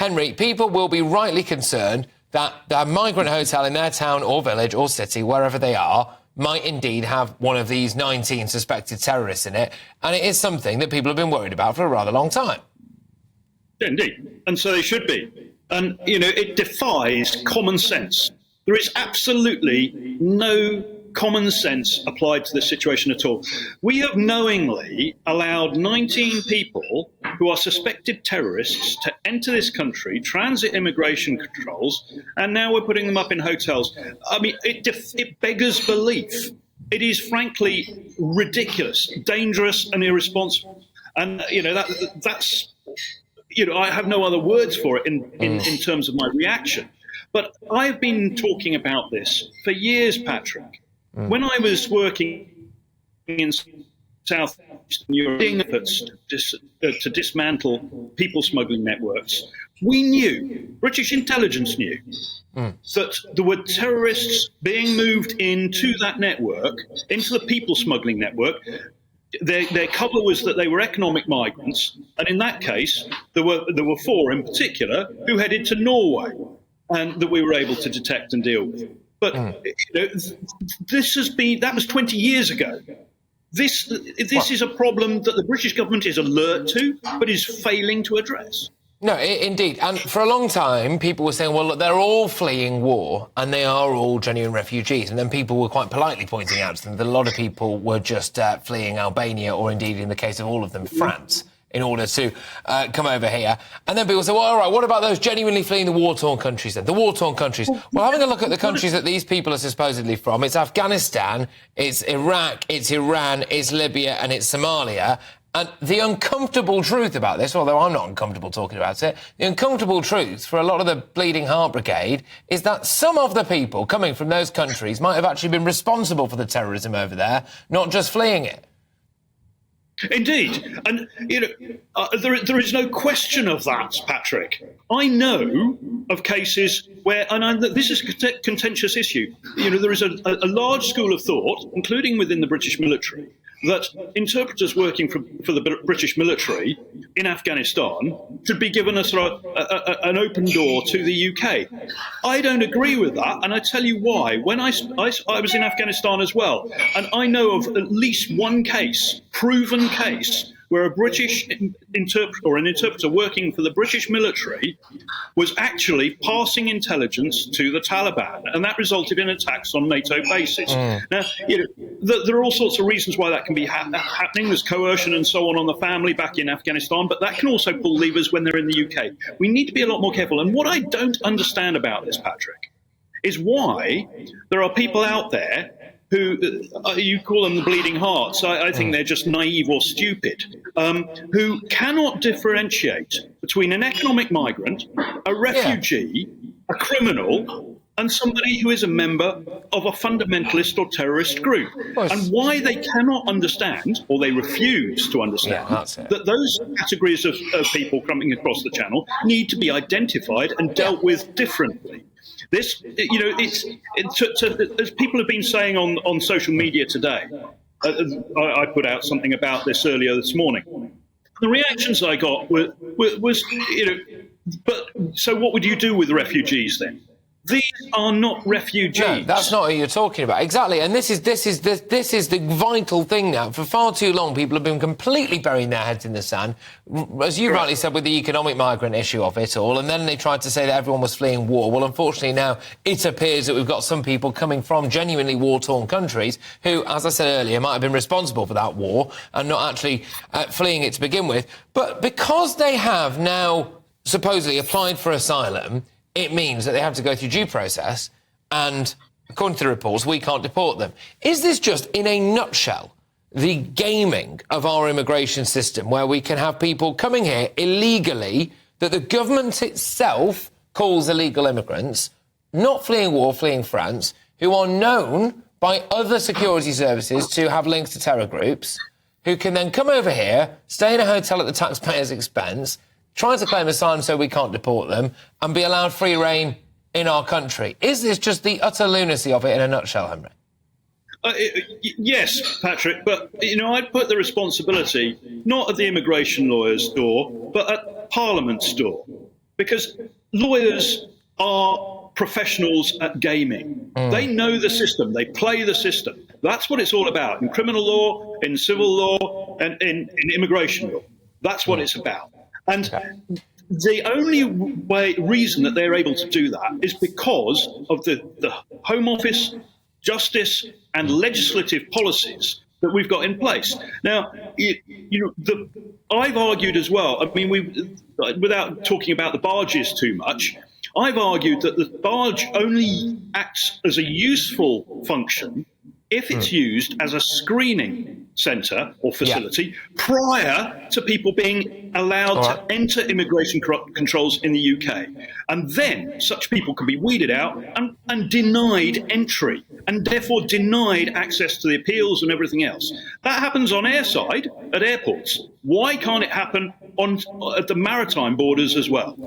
Henry, people will be rightly concerned that the migrant hotel in their town or village or city, wherever they are, might indeed have one of these 19 suspected terrorists in it. And it is something that people have been worried about for a rather long time. Indeed. And so they should be. And, it defies common sense. There is absolutely no common sense applied to this situation at all. We have knowingly allowed 19 people who are suspected terrorists to enter this country, transit immigration controls, and now we're putting them up in hotels. I mean, it beggars belief. It is frankly ridiculous, dangerous, and irresponsible. And that's I have no other words for it in terms of my reaction. But I've been talking about this for years, Patrick. When I was working in South Eastern Europe, efforts to dismantle people smuggling networks, we knew, British intelligence knew, that there were terrorists being moved into that network, into the people smuggling network. Their cover was that they were economic migrants, and in that case, there were 4 in particular who headed to Norway, and that we were able to detect and deal with. But that was 20 years ago. This is a problem that the British government is alert to, but is failing to address. No, indeed. And for a long time, people were saying, well, look, they're all fleeing war and they are all genuine refugees. And then people were quite politely pointing out to them that a lot of people were just fleeing Albania, or indeed, in the case of all of them, France, in order to come over here. And then people say, well, all right, what about those genuinely fleeing the war-torn countries then? The war-torn countries. Well, having a look at the countries that these people are supposedly from, it's Afghanistan, it's Iraq, it's Iran, it's Libya, and it's Somalia. And the uncomfortable truth about this, although I'm not uncomfortable talking about it, the uncomfortable truth for a lot of the Bleeding Heart Brigade is that some of the people coming from those countries might have actually been responsible for the terrorism over there, not just fleeing it. Indeed. And, there is no question of that, Patrick. I know of cases where, this is a contentious issue, there is a large school of thought, including within the British military, that interpreters working for the British military in Afghanistan should be given an open door to the UK. I don't agree with that, and I tell you why. When I was in Afghanistan as well, and I know of at least one case, proven case, where a British interpreter or an interpreter working for the British military was actually passing intelligence to the Taliban, and that resulted in attacks on NATO bases. Now, there are all sorts of reasons why that can be happening. There's coercion and so on the family back in Afghanistan, but that can also pull levers when they're in the UK. We need to be a lot more careful. And what I don't understand about this, Patrick, is why there are people out there who, you call them the bleeding hearts, I think they're just naive or stupid, who cannot differentiate between an economic migrant, a refugee, a criminal, and somebody who is a member of a fundamentalist or terrorist group. And why they cannot understand, or they refuse to understand, that those categories of people coming across the channel need to be identified and dealt with differently. This, as people have been saying on social media today, I put out something about this earlier this morning. The reactions I got was, but so what would you do with refugees then? These are not refugees. No, that's not what you're talking about. Exactly. And this is the vital thing now. For far too long, people have been completely burying their heads in the sand, as you rightly said, with the economic migrant issue of it all. And then they tried to say that everyone was fleeing war. Well, unfortunately, now it appears that we've got some people coming from genuinely war-torn countries who, as I said earlier, might have been responsible for that war and not actually fleeing it to begin with. But because they have now supposedly applied for asylum, it means that they have to go through due process and, according to the reports, we can't deport them. Is this just, in a nutshell, the gaming of our immigration system, where we can have people coming here illegally that the government itself calls illegal immigrants, not fleeing war, fleeing France, who are known by other security services to have links to terror groups, who can then come over here, stay in a hotel at the taxpayer's expense, try to claim asylum so we can't deport them, and be allowed free reign in our country? Is this just the utter lunacy of it in a nutshell, Henry? Yes, Patrick, but, I'd put the responsibility not at the immigration lawyer's door, but at Parliament's door. because lawyers are professionals at gaming. They know the system. They play the system. That's what it's all about in criminal law, in civil law, and in immigration law. That's what it's about. And the only reason that they're able to do that is because of the Home Office, justice, and legislative policies that we've got in place. Now, I've argued as well. I mean, without talking about the barges too much, I've argued that the barge only acts as a useful function if it's used as a screening centre or facility prior to people being allowed to enter immigration controls in the UK. And then such people can be weeded out and denied entry, and therefore denied access to the appeals and everything else. That happens on airside at airports. Why can't it happen at the maritime borders as well?